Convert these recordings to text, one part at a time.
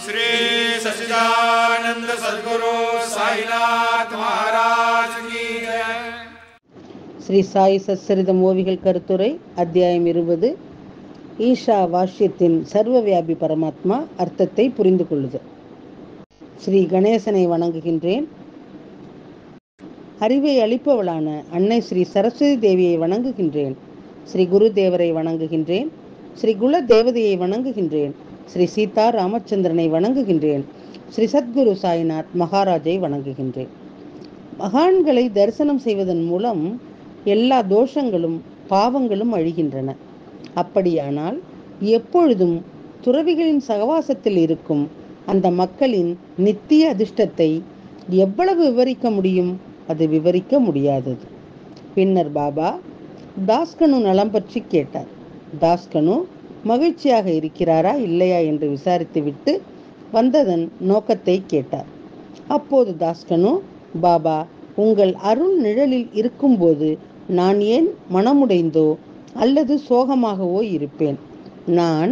श्री सच्चिदानंद सद्गुरु साईनाथ महाराज की जय. ஸ்ரீ சாய் சச்சரிதம் ஓவிகள் கருத்துரை அத்தியாயம் 20. ஈஷா வாஷ்யத்தின் சர்வ வியாபி பரமாத்மா அர்த்தத்தை புரிந்து கொள்ளுதல். ஸ்ரீ கணேசனை வணங்குகின்றேன். அறிவை அளிப்பவளான அன்னை ஸ்ரீ சரஸ்வதி தேவியை வணங்குகின்றேன். ஸ்ரீ குருதேவரை வணங்குகின்றேன். ஸ்ரீ குல தேவதையை வணங்குகின்றேன். ஸ்ரீ சீதா ராமச்சந்திரனை வணங்குகின்றேன். ஸ்ரீ சத்குரு சாய்நாத் மகாராஜை வணங்குகின்றேன். மகான்களை தரிசனம் செய்வதன் மூலம் எல்லா தோஷங்களும் பாவங்களும் அழிகின்றன. அப்படியானால் எப்பொழுதும் துறவிகளின் சகவாசத்தில் இருக்கும் அந்த மக்களின் நித்திய அதிர்ஷ்டத்தை எவ்வளவு விவரிக்க முடியும்? அது விவரிக்க முடியாதது. பின்னர் பாபா தாஸ்கனு நலம் பற்றி கேட்டார். தாஸ்கனு மகிழ்ச்சியாக இருக்கிறாரா இல்லையா என்று விசாரித்துவிட்டு வந்ததன் நோக்கத்தை கேட்டார். அப்போது தாஸ்கனு, பாபா, உங்கள் அருள் நிழலில் இருக்கும்போது நான் ஏன் மனமுடைந்தோ அல்லது சோகமாகவோ இருப்பேன்? நான்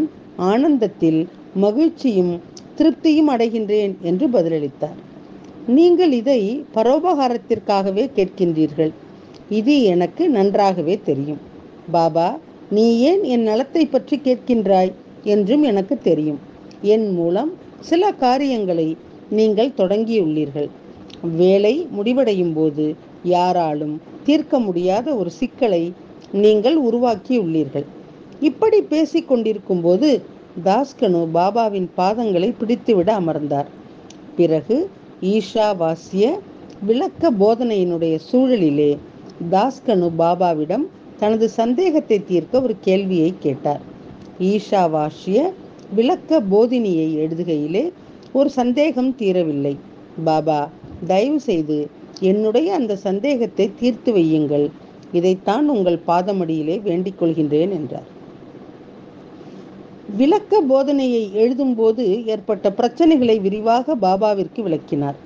ஆனந்தத்தில் மகிழ்ச்சியும் திருப்தியும் அடைகின்றேன் என்று பதிலளித்தார். நீங்கள் இதை பரோபகாரத்திற்காகவே கேட்கின்றீர்கள். இது எனக்கு நன்றாகவே தெரியும். பாபா, நீ ஏன் என் நலத்தை பற்றி கேட்கின்றாய் என்றும் எனக்கு தெரியும். என் மூலம் சில காரியங்களை நீங்கள் தொடங்கியுள்ளீர்கள். வேலை முடிவடையும் போது யாராலும் தீர்க்க முடியாத ஒரு சிக்கலை நீங்கள் உருவாக்கியுள்ளீர்கள். இப்படி பேசிக் கொண்டிருக்கும் போது தாஸ்கனு பாபாவின் பாதங்களை பிடித்துவிட அமர்ந்தார். பிறகு ஈஷா வாசிய விளக்க போதனையினுடைய சூழலிலே தாஸ்கனு பாபாவிடம் தனது சந்தேகத்தை தீர்க்க ஒரு கேள்வியை கேட்டார். ஈஷா வாசிய விளக்க போதினியை எழுதுகையிலே ஒரு சந்தேகம் தீரவில்லை. பாபா, தயவு செய்து என்னுடைய அந்த சந்தேகத்தை தீர்த்து வையுங்கள். இதைத்தான் உங்கள் பாதமடியிலே வேண்டிக் கொள்கின்றேன் என்றார். விளக்க போதனையை எழுதும்போது ஏற்பட்ட பிரச்சனைகளை விரிவாக பாபாவிற்கு விளக்கினார்.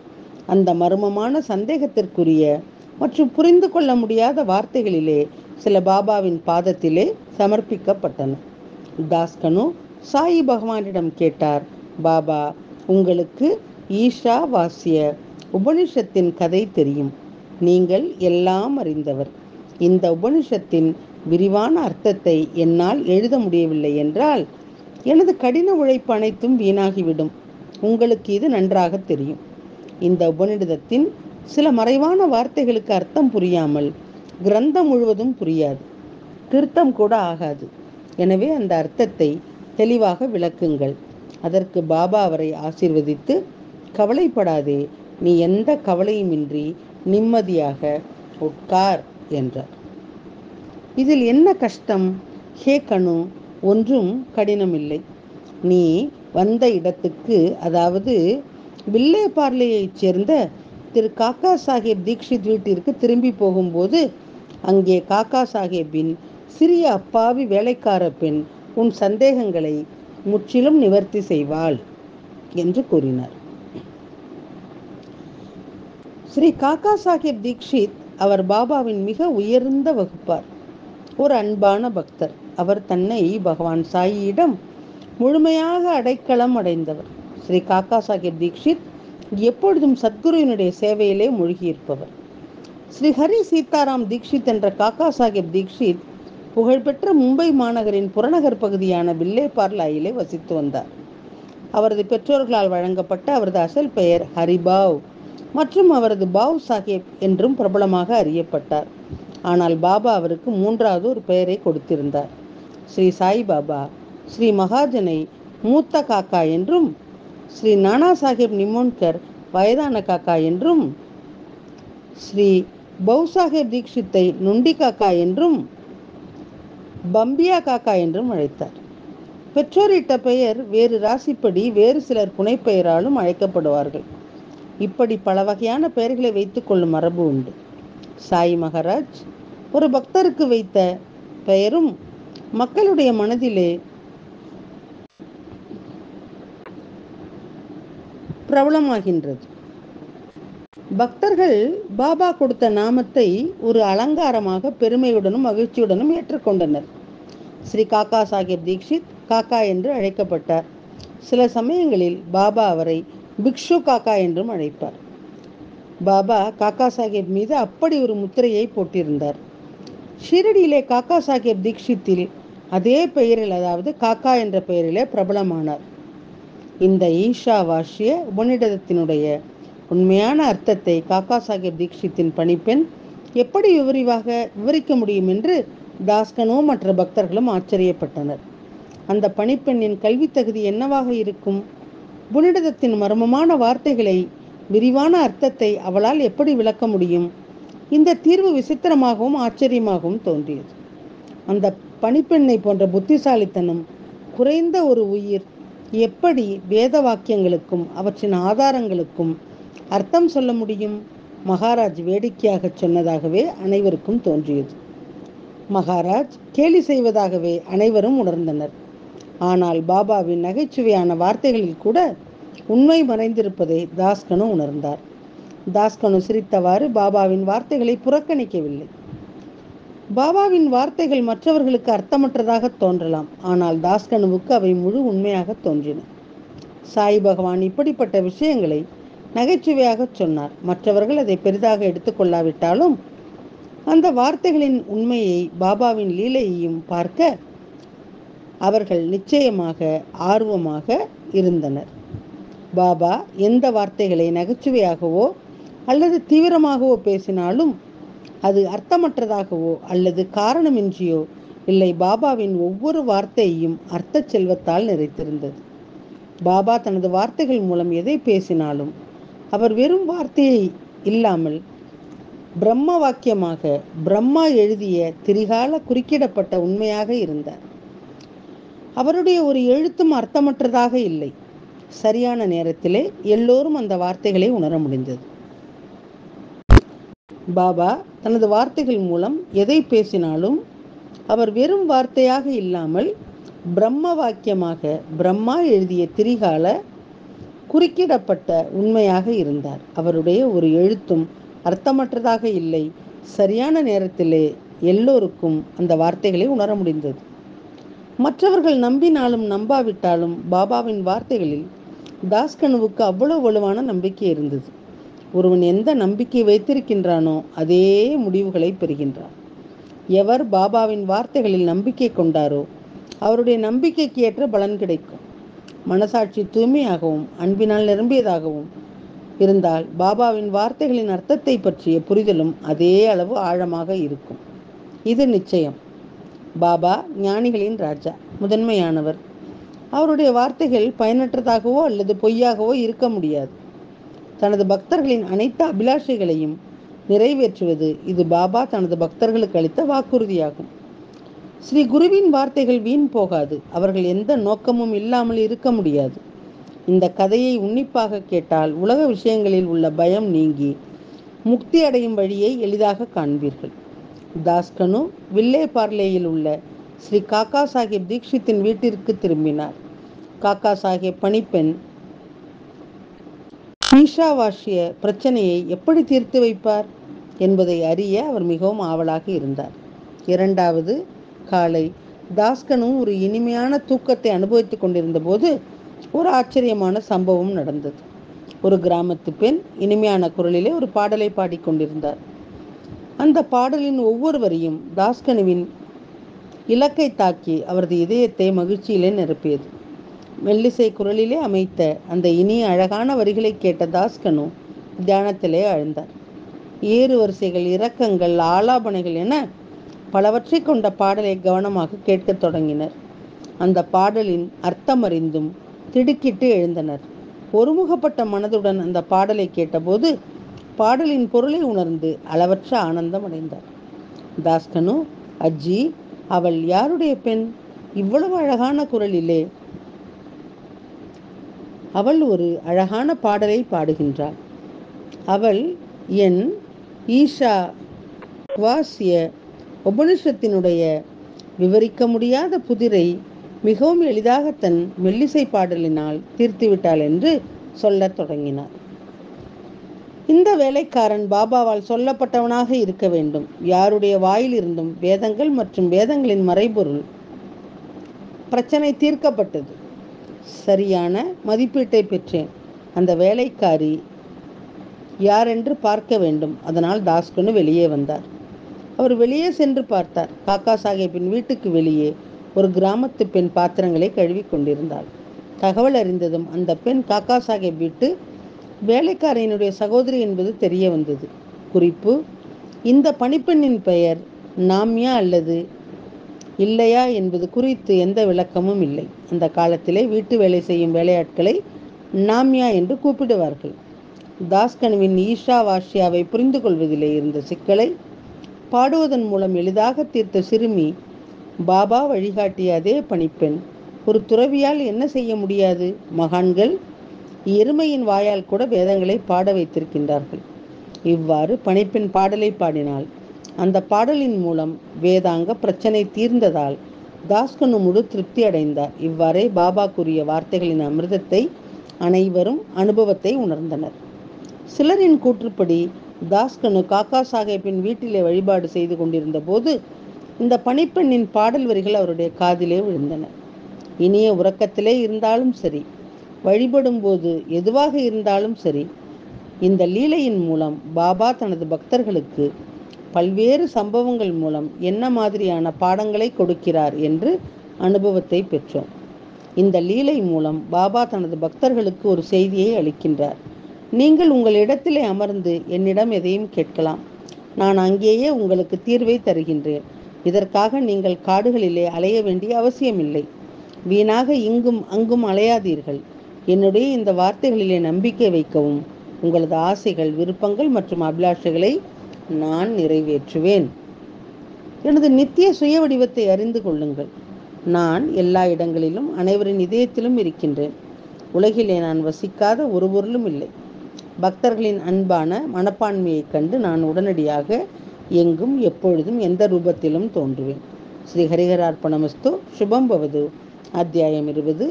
அந்த மர்மமான சந்தேகத்திற்குரிய மற்றும் புரிந்து கொள்ள முடியாத வார்த்தைகளிலே சில பாபாவின் பாதத்திலே சமர்ப்பிக்கப்பட்டன. தாஸ்கனு சாயி பகவானிடம் கேட்டார், பாபா, உங்களுக்கு ஈஷா வாசிய உபனிஷத்தின் கதை தெரியும். நீங்கள் எல்லாம் அறிந்தவர். இந்த உபனிஷத்தின் விரிவான அர்த்தத்தை என்னால் எழுத முடியவில்லை என்றால் எனது கடின உழைப்பு அனைத்தும் வீணாகிவிடும். உங்களுக்கு இது நன்றாக தெரியும். இந்த உபநிடதத்தின் சில மறைவான வார்த்தைகளுக்கு அர்த்தம் புரியாமல் கிரந்தம் முழுவதும் புரியாது, திருத்தம் கூட ஆகாது. எனவே அந்த அர்த்தத்தை தெளிவாக விளக்குங்கள். அதற்கு பாபா அவரை ஆசீர்வதித்து, கவலைப்படாதே, நீ எந்த கவலையுமின்றி நிம்மதியாக உட்கார் என்றார். இதில் என்ன கஷ்டம்? ஹே கணு, ஒன்றும் கடினமில்லை. நீ வந்த இடத்துக்கு, அதாவது வில்லே பார்லேயைச் சேர்ந்த திரு காக்கா சாஹேப் தீக்ஷித் வீட்டிற்கு திரும்பி போகும்போது அங்கே காக்கா சாஹேப்பின் சிறிய அப்பாவி வேலைக்கார பெண் உன் சந்தேகங்களை முற்றிலும் நிவர்த்தி செய்வாள் என்று கூறினார். ஸ்ரீ காக்கா சாஹேப் தீக்ஷித் அவர் பாபாவின் மிக உயர்ந்த வகுப்பார். ஒரு அன்பான பக்தர். அவர் தன்னை பகவான் சாயியிடம் முழுமையாக அடைக்கலம் அடைந்தவர். ஸ்ரீ காக்கா சாஹேப் தீக்ஷித் எப்பொழுதும் சத்குருவினுடைய சேவையிலே மூழ்கியிருப்பவர். ஸ்ரீ ஹரி சீதாராம் தீக்ஷித் என்ற காக்கா சாஹேப் தீக்ஷித் புகழ்பெற்ற மும்பை மாநகரின் புறநகர் பகுதியான வில்லே பார்லாயிலே வசித்து வந்தார். அவரது பெற்றோர்களால் வழங்கப்பட்ட அவரது அசல் பெயர் ஹரிபாவ் மற்றும் அவரது பாவ் சாஹேப் என்றும் பிரபலமாக அறியப்பட்டார். ஆனால் பாபா அவருக்கு மூன்றாவது ஒரு பெயரை கொடுத்திருந்தார். ஸ்ரீ சாய் பாபா ஸ்ரீ மகாஜனை மூத்த காக்கா என்றும், ஸ்ரீ நானா சாஹேப் நிமோன்கர் வயதான காக்கா என்றும், ஸ்ரீ பவ் சாஹேப் தீக்ஷித்தை நொண்டி காக்கா என்றும், பம்பியா காக்கா என்றும் அழைத்தார். பெற்றோரிட்ட பெயர் வேறு ராசிப்படி வேறு சிலர் புனைப்பெயராலும் அழைக்கப்படுவார்கள். இப்படி பல வகையான பெயர்களை வைத்துக் கொள்ளும் மரபு உண்டு. சாய் மகாராஜ் ஒரு பக்தருக்கு வைத்த பெயரும் மக்களுடைய மனதிலே பிரபலமாகின்றது. பக்தர்கள் பாபா கொடுத்த நாமத்தை ஒரு அலங்காரமாக பெருமையுடனும் மகிழ்ச்சியுடனும் ஏற்றுக்கொண்டனர். ஸ்ரீ காக்கா சாஹேப் தீக்ஷித் காக்கா என்று அழைக்கப்பட்டார். சில சமயங்களில் பாபா அவரை பிக்ஷு காக்கா என்றும் அழைப்பார். பாபா காக்கா சாஹேப் மீது அப்படி ஒரு முத்திரையை போட்டிருந்தார். ஷீரடியிலே காக்கா சாஹேப் தீக்ஷித்தில் அதே பெயரில், அதாவது காக்கா என்ற பெயரிலே பிரபலமானார். இந்த ஈஷாவாஸ்ய உபநிடதத்தினுடைய உண்மையான அர்த்தத்தை காக்கா சாஹேப் தீக்ஷித்தின் பணிப்பெண் எப்படி விவரிக்க முடியும் என்று தாஸ்கனோ மற்ற பக்தர்களும் ஆச்சரியப்பட்டனர். அந்த பணிப்பெண்ணின் கல்வி தகுதி என்னவாக இருக்கும்? உபநிடதத்தின் மர்மமான வார்த்தைகளை, விரிவான அர்த்தத்தை அவளால் எப்படி விளக்க முடியும்? இந்த தீர்வு விசித்திரமாகவும் ஆச்சரியமாகவும் தோன்றியது. அந்த பணிப்பெண்ணை போன்ற புத்திசாலித்தனம் குறைந்த ஒரு உயிர் எப்படி வேத வாக்கியங்களுக்கும் அவற்றின் ஆதாரங்களுக்கும் அர்த்தம் சொல்ல முடியும்? மகாராஜ் வேடிக்கையாக சொன்னதாகவே அனைவருக்கும் தோன்றியது. மகாராஜ் கேலி செய்வதாகவே அனைவரும் உணர்ந்தனர். ஆனால் பாபாவின் நகைச்சுவையான வார்த்தைகளில் கூட உண்மை மறைந்திருப்பதை தாஸ்கனு உணர்ந்தார். தாஸ்கனு சிரித்தவாறு பாபாவின் வார்த்தைகளை புறக்கணிக்கவில்லை. பாபாவின் வார்த்தைகள் மற்றவர்களுக்கு அர்த்தமற்றதாக தோன்றலாம், ஆனால் தாஸ்கனுவுக்கு அவை முழு உண்மையாக தோன்றின. சாய் பகவான் இப்படிப்பட்ட விஷயங்களை நகைச்சுவையாக சொன்னார். மற்றவர்கள் அதை பெரிதாக எடுத்துக்கொள்ளாவிட்டாலும் அந்த வார்த்தைகளின் உண்மையை, பாபாவின் லீலையையும் பார்க்க அவர்கள் நிச்சயமாக ஆர்வமாக இருந்தனர். பாபா எந்த வார்த்தைகளை நகைச்சுவையாகவோ அல்லது தீவிரமாகவோ பேசினாலும் அது அர்த்தமற்றதாகவோ அல்லது காரணமின்றியோ இல்லை. பாபாவின் ஒவ்வொரு வார்த்தையையும் அர்த்த செல்வத்தால் நிறைத்திருந்தது. பாபா தனது வார்த்தைகள் மூலம் எதை பேசினாலும் அவர் வெறும் வார்த்தையை இல்லாமல் பிரம்ம வாக்கியமாக, பிரம்மா எழுதிய திரிகால குறுக்கிடப்பட்ட உண்மையாக இருந்தார். அவருடைய ஒரு எழுத்தும் அர்த்தமற்றதாக இல்லை. சரியான நேரத்திலே எல்லோரும் அந்த வார்த்தைகளை உணர முடிந்தது. பாபா தனது வார்த்தைகள் மூலம் எதை பேசினாலும் அவர் வெறும் வார்த்தையாக இல்லாமல் பிரம்ம வாக்கியமாக, பிரம்மா எழுதிய திரிகால குறுக்கிடப்பட்ட உண்மையாக இருந்தார். அவருடைய ஒரு எழுத்தும் அர்த்தமற்றதாக இல்லை. சரியான நேரத்திலே எல்லோருக்கும் அந்த வார்த்தைகளை உணர முடிந்தது. மற்றவர்கள் நம்பினாலும் நம்பாவிட்டாலும் பாபாவின் வார்த்தைகளில் தாஸ்கனுவுக்கு அவ்வளவு வலுவான நம்பிக்கை இருந்தது. ஒருவன் எந்த நம்பிக்கை வைத்திருக்கின்றானோ அதே முடிவுகளை பெறுகின்றான். எவர் பாபாவின் வார்த்தைகளில் நம்பிக்கை கொண்டாரோ அவருடைய நம்பிக்கைக்கு ஏற்ற பலன் கிடைக்கும். மனசாட்சி தூய்மையாகவும் அன்பினால் நிரம்பியதாகவும் இருந்தால் பாபாவின் வார்த்தைகளின் அர்த்தத்தை பற்றிய புரிதலும் அதே அளவு ஆழமாக இருக்கும். இது நிச்சயம். பாபா ஞானிகளின் ராஜா, முதன்மையானவர். அவருடைய வார்த்தைகள் பயனற்றதாகவோ அல்லது பொய்யாகவோ இருக்க முடியாது. தனது பக்தர்களின் அனைத்து அபிலாஷைகளையும் நிறைவேற்றுவது இது பாபா தனது பக்தர்களுக்கு அளித்த வாக்குறுதியாகும். ஸ்ரீ குருவின் வார்த்தைகள் வீண் போகாது. அவர்கள் எந்த நோக்கமும் இல்லாமல் இருக்க முடியாது. இந்த கதையை உன்னிப்பாக கேட்டால் உலக விஷயங்களில் உள்ள பயம் நீங்கி முக்தி அடையும் வழியை எளிதாக காண்பீர்கள். தாஸ்கனு வில்லே பார்லேயில் உள்ள ஸ்ரீ காக்கா சாஹேப் தீக்ஷித்தின் வீட்டிற்கு திரும்பினார். காக்கா சாஹேப் பணிப்பெண் ஈஷாவாஸ்ய பிரச்சனையை எப்படி தீர்த்து வைப்பார் என்பதை அறிய அவர் மிகவும் ஆவலாக இருந்தார். இரண்டாவது காலை தாஸ்கனு ஒரு இனிமையான தூக்கத்தை அனுபவித்துக் கொண்டிருந்த போது ஒரு ஆச்சரியமான சம்பவம் நடந்தது. ஒரு கிராமத்து பெண் இனிமையான குரலிலே ஒரு பாடலை பாடிக்கொண்டிருந்தார். அந்த பாடலின் ஒவ்வொரு வரியும் தாஸ்கனுவின் இலக்கை தாக்கி அவரது இதயத்தை மகிழ்ச்சியிலே நிரப்பியது. மெல்லிசை குரலிலே அமைத்த அந்த இனிய அழகான வரிகளை கேட்ட தாஸ்கனு தியானத்திலே ஆழ்ந்தார். ஏறு வரிசைகள், இரக்கங்கள், ஆலாபனைகள் என பலவற்றை கொண்ட பாடலை கவனமாக கேட்கத் தொடங்கினர். அந்த பாடலின் அர்த்தம் அறிந்தும் திடுக்கிட்டு எழுந்தனர். ஒருமுகப்பட்ட மனதுடன் அந்த பாடலை கேட்டபோது பாடலின் பொருளை உணர்ந்து அளவற்ற ஆனந்தம் அடைந்தார். தாஸ்கனு, அஜி, அவள் யாருடைய பெண்? இவ்வளவு அழகான குரலிலே அவள் ஒரு அழகான பாடலை பாடுகின்றாள். அவள் என் ஈஷா வாசிய உபனிஷத்தினுடைய விவரிக்க முடியாத புதிரை மிகவும் எளிதாக தன் மெல்லிசை பாடலினால் தீர்த்துவிட்டாள் என்று சொல்லத் தொடங்கினார். இந்த வேலைக்காரன் பாபாவால் சொல்லப்பட்டவனாக இருக்க வேண்டும். யாருடைய வாயிலிருந்தும் வேதங்கள் மற்றும் வேதங்களின் மறைபொருள் பிரச்சனை தீர்க்கப்பட்டது. சரியான மதிப்பீட்டை பெற்றேன். அந்த வேலைக்காரி யாரென்று பார்க்க வேண்டும். அதனால் தாஸ்கனு வெளியே வந்தார். அவர் வெளியே சென்று பார்த்தார். காக்கா சாஹேப்பின் வீட்டுக்கு வெளியே ஒரு கிராமத்து பெண் பாத்திரங்களை கழுவி கொண்டிருந்தாள். தகவல் அறிந்ததும் அந்த பெண் காக்கா சாஹேப் வீட்டு வேலைக்காரனுடைய சகோதரி என்பது தெரிய வந்தது. குறிப்பு: இந்த பணிப்பெண்ணின் பெயர் நாம்யா அல்லது இல்லையா என்பது குறித்து எந்த விளக்கமும் இல்லை. அந்த காலத்திலே வீட்டு வேலை செய்யும் வேலையாட்களை நாம்யா என்று கூப்பிடுவார்கள். தாஸ்கனுவின் ஈஷா வாஷ்யாவை புரிந்து கொள்வதிலே இருந்த சிக்கலை பாடுவதன் மூலம் எளிதாக தீர்த்த சிறுமி பாபா வழிகாட்டிய அதே பணிப்பெண் ஒரு துறவியால் என்ன செய்ய முடியாது? மகான்கள் எருமையின் வாயால் கூட வேதங்களை பாட வைத்திருக்கின்றார்கள். இவ்வாறு பணிப்பெண் பாடலை பாடினாள். அந்த பாடலின் மூலம் வேதாங்க பிரச்சனை தீர்ந்ததால் தாஸ்கனு முழு திருப்தி அடைந்தார். இவ்வாறே பாபா கூறிய வார்த்தைகளின் அமிர்தத்தை அனைவரும் அனுபவத்தை உணர்ந்தனர். சிலரின் கூற்றுப்படி தாஸ்கனு காக்கா சாஹேப்பின் வீட்டிலே வழிபாடு செய்து கொண்டிருந்த போது இந்த பணிப்பெண்ணின் பாடல் வரிகள் அவருடைய காதிலே விழுந்தன. இனிய உறக்கத்திலே இருந்தாலும் சரி, வழிபடும் போது எதுவாக இருந்தாலும் சரி, இந்த லீலையின் மூலம் பாபா தனது பக்தர்களுக்கு பல்வேறு சம்பவங்கள் மூலம் என்ன மாதிரியான பாடங்களை கொடுக்கிறார் என்று அனுபவத்தை பெற்றோம். இந்த லீலை மூலம் பாபா தனது பக்தர்களுக்கு ஒரு செய்தியை அளிக்கின்றார். நீங்கள் உங்கள் இடத்திலே அமர்ந்து என்னிடம் எதையும் கேட்கலாம். நான் அங்கேயே உங்களுக்கு தீர்வை தருகின்றேன். இதற்காக நீங்கள் காடுகளிலே அலைய வேண்டிய அவசியமில்லை. வீணாக இங்கும் அங்கும் அலையாதீர்கள். என்னுடைய இந்த வார்த்தைகளிலே நம்பிக்கை வைக்கவும். உங்களது ஆசைகள், விருப்பங்கள் மற்றும் அபிலாஷைகளை நான் நிறைவேற்றுவேன். எனது நித்திய சுய வடிவத்தை அறிந்து கொள்ளுங்கள். நான் எல்லா இடங்களிலும் அனைவரின் இதயத்திலும் இருக்கின்றேன். உலகிலே நான் வசிக்காத ஒரு பொருளும் இல்லை. பக்தர்களின் அன்பான மனப்பான்மையைக் கண்டு நான் உடனடியாக எங்கும் எப்பொழுதும் எந்த ரூபத்திலும் தோன்றுவேன். ஸ்ரீ ஹரிஹரார்ப்பணமஸ்து. சுபம் பவது. அத்தியாயம் 20.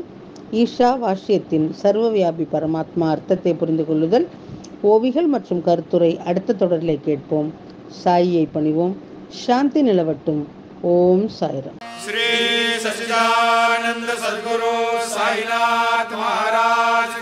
ஈஷா வாஷ்யத்தின் சர்வவியாபி பரமாத்மா அர்த்தத்தை புரிந்து கொள்ளுதல். ஓவிகள் மற்றும் கருத்துரை அடுத்த தொடரிலே கேட்போம். சாயியை பணிவோம். சாந்தி நிலவட்டும். ஓம் சாய்ராம். श्री सच्चिदानंद सद्गुरु साईनाथ महाराज